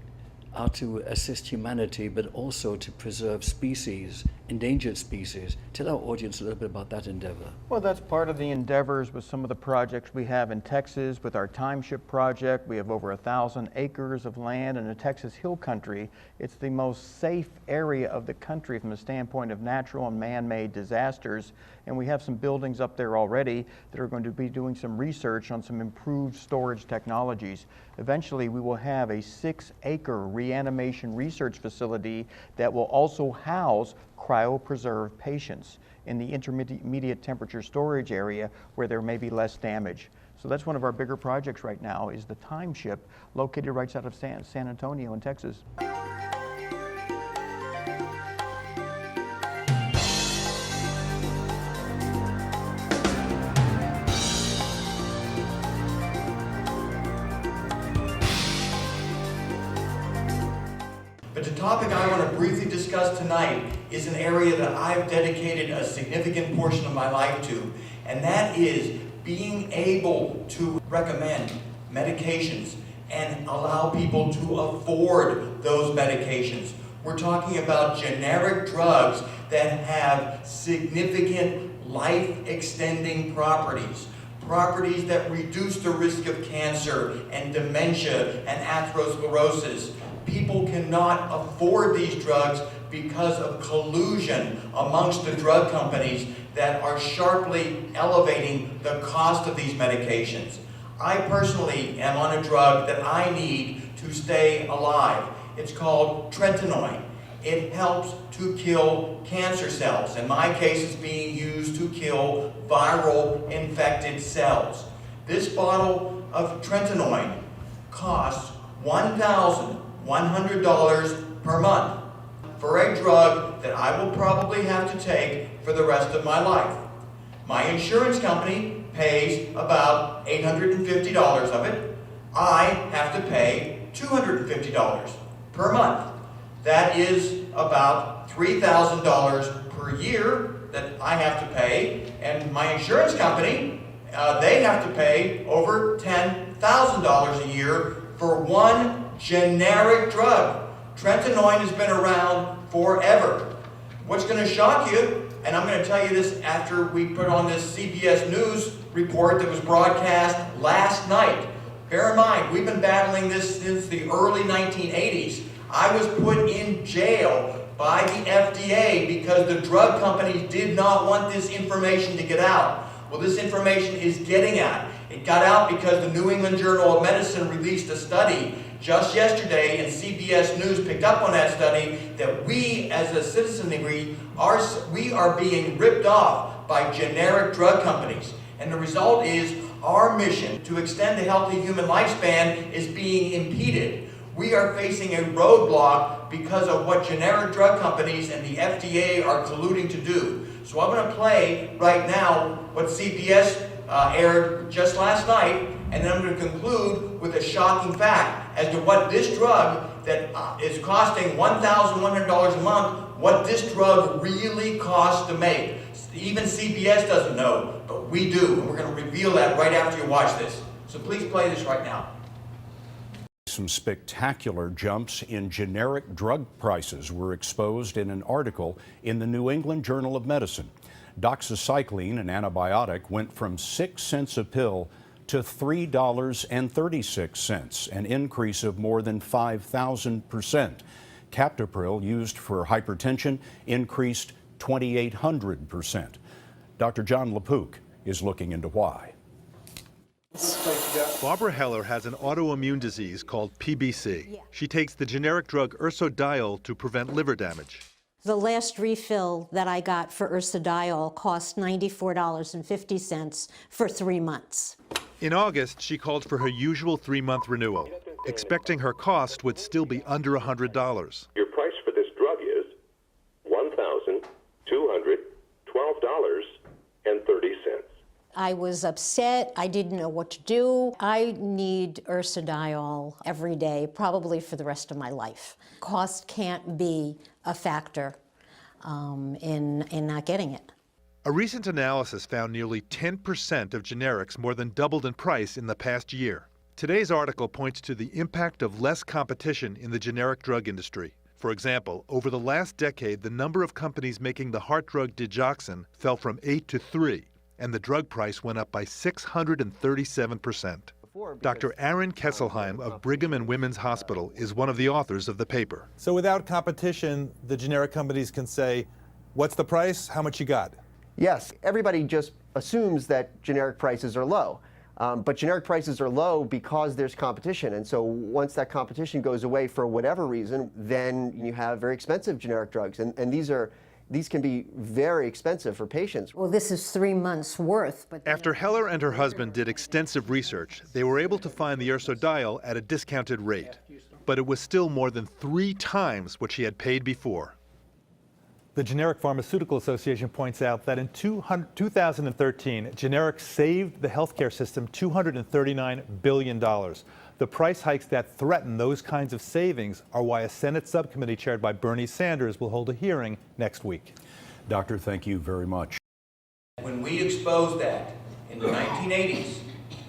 S4: are to assist humanity, but also to preserve species, endangered species. Tell our audience a little bit about that endeavor.
S10: Well, that's part of the endeavors with some of the projects we have in Texas with our Timeship project. We have over 1,000 acres of land in the Texas Hill Country. It's the most safe area of the country from the standpoint of natural and man-made disasters. And we have some buildings up there already that are going to be doing some research on some improved storage technologies. Eventually, we will have a 6-acre reanimation research facility that will also house cryopreserved patients in the intermediate temperature storage area where there may be less damage. So that's one of our bigger projects right now, is the Timeship, located right out of San Antonio in Texas. But the topic I want to briefly discuss tonight
S6: is an area that I've dedicated a significant portion of my life to, and that is being able to recommend medications and allow people to afford those medications. We're talking about generic drugs that have significant life-extending properties. Properties that reduce the risk of cancer and dementia and atherosclerosis. People cannot afford these drugs because of collusion amongst the drug companies that are sharply elevating the cost of these medications. I personally am on a drug that I need to stay alive. It's called tretinoin. It helps to kill cancer cells. In my case, it's being used to kill viral infected cells. This bottle of tretinoin costs $1,100 per month for a drug that I will probably have to take for the rest of my life. My insurance company pays about $850 of it. I have to pay $250 per month. That is about $3,000 per year that I have to pay, and my insurance company, they have to pay over $10,000 a year for one generic drug. Tretinoin has been around forever. What's going to shock you, and I'm going to tell you this after we put on this CBS News report that was broadcast last night. Bear in mind, we've been battling this since the early 1980s. I was put in jail by the FDA because the drug companies did not want this information to get out. Well, this information is getting out. It got out because the New England Journal of Medicine released a study just yesterday, and CBS News picked up on that study, that we as a citizenry we are being ripped off by generic drug companies. And the result is our mission to extend a healthy human lifespan is being impeded. We are facing a roadblock because of what generic drug companies and the FDA are colluding to do. So I'm going to play right now what CBS aired just last night, and then I'm going to conclude with a shocking fact as to what this drug that is costing $1,100 a month, what this drug really costs to make. Even CBS doesn't know, but we do, and we're going to reveal that right after you watch this. So please play this right now.
S17: Some spectacular jumps in generic drug prices were exposed in an article in the New England Journal of Medicine. Doxycycline, an antibiotic, went from 6 cents a pill to $3.36, an increase of more than 5,000%. Captopril, used for hypertension, increased 2,800%. Dr. John LaPook is looking into why.
S18: Barbara Heller has an autoimmune disease called PBC. She takes the generic drug ursodiol to prevent liver damage.
S19: The last refill that I got for ursodiol cost $94.50 for 3 months.
S18: In August, she called for her usual 3-month renewal, expecting her cost would still be under $100.
S20: Your price for this drug is $1,212.30.
S19: I was upset. I didn't know what to do. I need ursodiol every day, probably for the rest of my life. Cost can't be a factor in not getting it.
S18: A recent analysis found nearly 10% of generics more than doubled in price in the past year. Today's article points to the impact of less competition in the generic drug industry. For example, over the last decade, the number of companies making the heart drug digoxin fell from 8 to 3, and the drug price went up by 637%. Dr. Aaron Kesselheim of Brigham and Women's Hospital is one of the authors of the paper.
S21: So without competition, the generic companies can say, what's the price, how much you got?
S22: Yes, everybody just assumes that generic prices are low. But generic prices are low because there's competition. And so once that competition goes away for whatever reason, then you have very expensive generic drugs. And these can be very expensive for patients.
S19: Well, this is 3 months worth. But
S18: after Heller and her husband did extensive research, they were able to find the ursodiol at a discounted rate. But it was still more than 3 times what she had paid before. The Generic Pharmaceutical Association points out that in 2013, generics saved the healthcare system $239 billion. The price hikes that threaten those kinds of savings are why a Senate subcommittee chaired by Bernie Sanders will hold a hearing next week.
S17: Doctor, thank you very much.
S6: When we exposed that in the 1980s,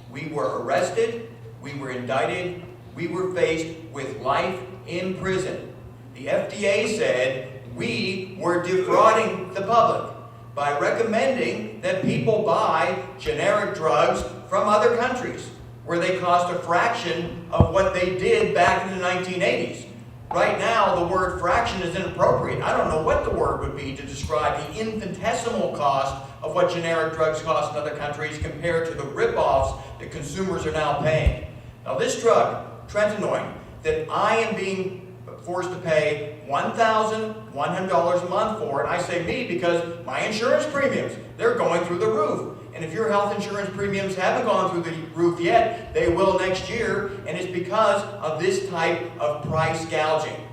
S6: we were arrested, we were indicted, we were faced with life in prison. The FDA said we were defrauding the public by recommending that people buy generic drugs from other countries where they cost a fraction of what they did back in the 1980s. Right now, the word fraction is inappropriate. I don't know what the word would be to describe the infinitesimal cost of what generic drugs cost in other countries compared to the rip-offs that consumers are now paying. Now this drug, tretinoin, that I am being forced to pay $1,100 a month for, and I say me because my insurance premiums, they're going through the roof. And if your health insurance premiums haven't gone through the roof yet, they will next year, and it's because of this type of price gouging.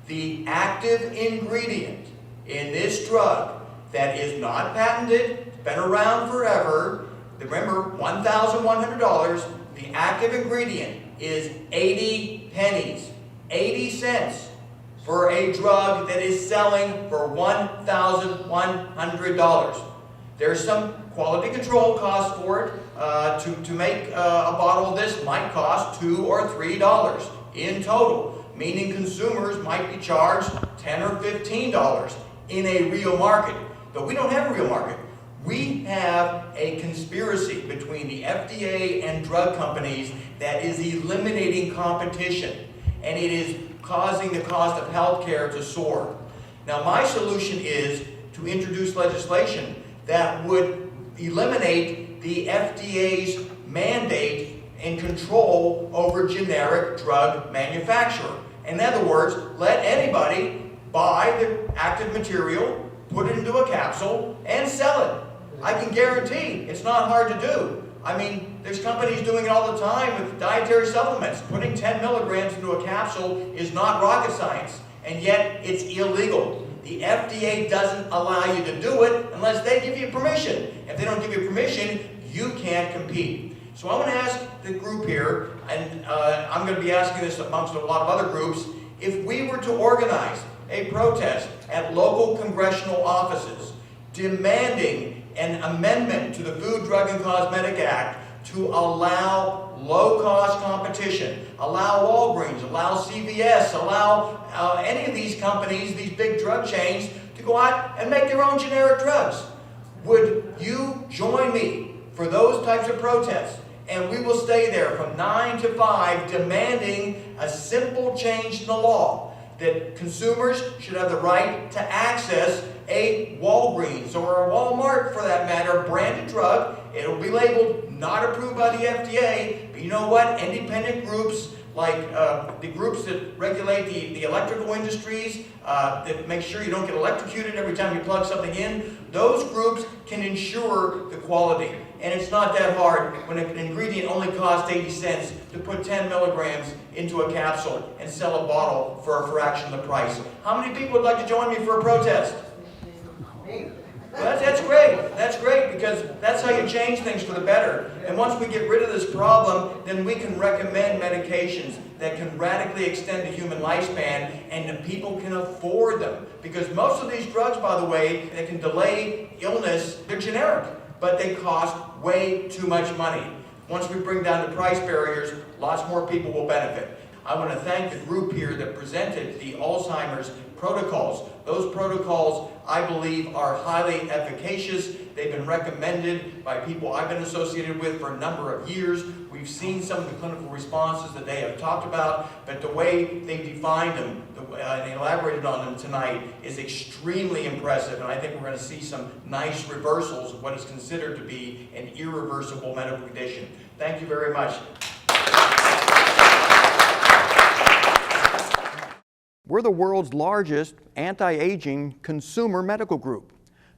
S6: The active ingredient in this drug that is not patented, it's been around forever, remember, $1,100, the active ingredient is 80 pennies, 80 cents for a drug that is selling for $1,100. There's some quality control costs for it. To make a bottle of this might cost $2 or $3 in total, meaning consumers might be charged $10 or $15 in a real market. But we don't have a real market. We have a conspiracy between the FDA and drug companies that is eliminating competition, and it is causing the cost of healthcare to soar. Now, my solution is to introduce legislation that would eliminate the FDA's mandate and control over generic drug manufacturer. In other words, let anybody buy the active material, put it into a capsule, and sell it. I can guarantee it's not hard to do. I mean, there's companies doing it all the time with dietary supplements. Putting 10 milligrams into a capsule is not rocket science, and yet it's illegal. The FDA doesn't allow you to do it unless they give you permission. If they don't give you permission, you can't compete. So I'm going to ask the group here, and I'm going to be asking this amongst a lot of other groups, if we were to organize a protest at local congressional offices demanding an amendment to the Food, Drug, and Cosmetic Act to allow low-cost competition, allow Walgreens, allow CVS, allow any of these companies, these big drug chains, to go out and make their own generic drugs. Would you join me for those types of protests? And we will stay there from 9 to 5 demanding a simple change in the law that consumers should have the right to access a Walgreens or a Walmart, for that matter, branded drug. It'll be labeled not approved by the FDA, but you know what? Independent groups like the groups that regulate the electrical industries, that make sure you don't get electrocuted every time you plug something in, those groups can ensure the quality. And it's not that hard when an ingredient only costs 80 cents to put 10 milligrams into a capsule and sell a bottle for a fraction of the price. How many people would like to join me for a protest? Well, that's great. That's great, because that's how you change things for the better. And once we get rid of this problem, then we can recommend medications that can radically extend the human lifespan, and that people can afford them. Because most of these drugs, by the way, that can delay illness, they're generic, but they cost way too much money. Once we bring down the price barriers, lots more people will benefit. I want to thank the group here that presented the Alzheimer's protocols. Those protocols, I believe, are highly efficacious. They've been recommended by people I've been associated with for a number of years. We've seen some of the clinical responses that they have talked about, but the way they defined them and elaborated on them tonight is extremely impressive, and I think we're going to see some nice reversals of what is considered to be an irreversible medical condition. Thank you very much.
S10: We're the world's largest anti-aging consumer medical group.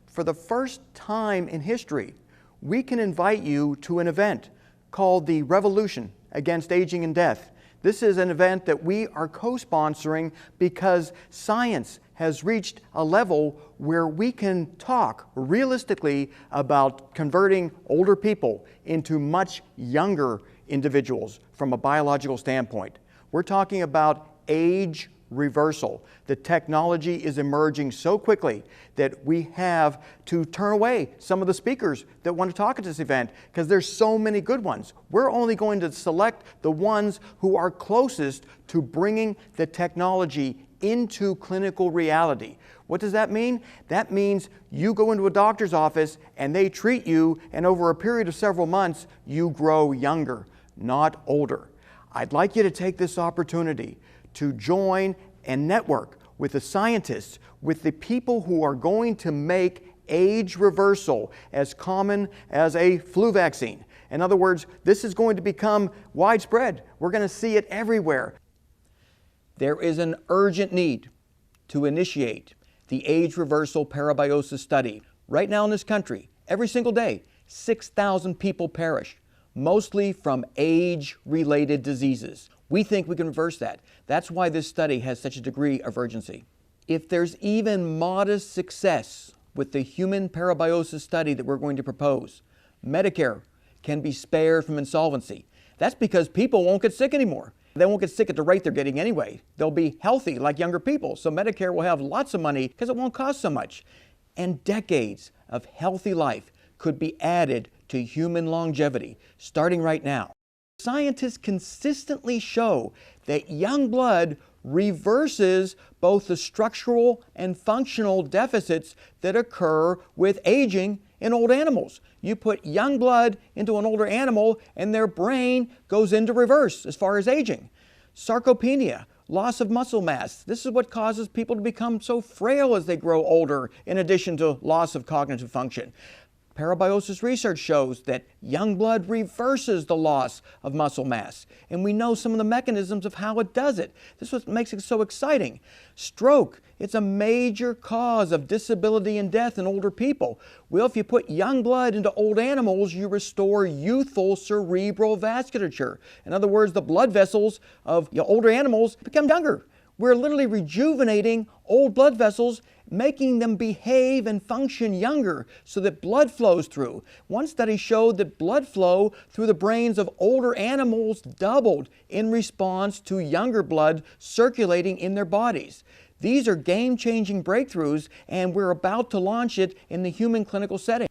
S10: For the first time in history, we can invite you to an event called the Revolution Against Aging and Death. This is an event that we are co-sponsoring because science
S2: has reached a level where we can talk realistically about converting older people into much younger individuals from a biological standpoint. We're talking about age reversal. The technology is emerging so quickly that we have to turn away some of the speakers that want to talk at this event because there's so many good ones. We're only going to select the ones who are closest to bringing the technology into clinical reality. What does that mean? That means you go into a doctor's office and they treat you, and over a period of several months, you grow younger, not older. I'd like you to take this opportunity to join and network with the scientists, with the people who are going to make age reversal as common as a flu vaccine. In other words, this is going to become widespread. We're going to see it everywhere.
S10: There is an urgent need to initiate the age reversal parabiosis study. Right now in this country, every single day, 6,000 people perish, mostly from age-related diseases. We think we can reverse that. That's why this study has such a degree of urgency. If there's even modest success with the human parabiosis study that we're going to propose, Medicare can be spared from insolvency. That's because people won't get sick anymore. They won't get sick at the rate they're getting anyway. They'll be healthy like younger people. So Medicare will have lots of money because it won't cost so much. And decades of healthy life could be added to human longevity, starting right now. Scientists consistently show that young blood reverses both the structural and functional deficits that occur with aging in old animals. You put young blood into an older animal and their brain goes into reverse as far as aging. Sarcopenia, loss of muscle mass. This is what causes people to become so frail as they grow older, in addition to loss of cognitive function. Parabiosis research shows that young blood reverses the loss of muscle mass, and we know some of the mechanisms of how it does it. This is what makes it so exciting. Stroke, it's a major cause of disability and death in older people. Well, if you put young blood into old animals, you restore youthful cerebral vasculature. In other words, the blood vessels of older animals become younger. We're literally rejuvenating old blood vessels, making them behave and function younger so that blood flows through. One study showed that blood flow through the brains of older animals doubled in response to younger blood circulating in their bodies. These are game-changing breakthroughs, and we're about to launch it in the human clinical setting.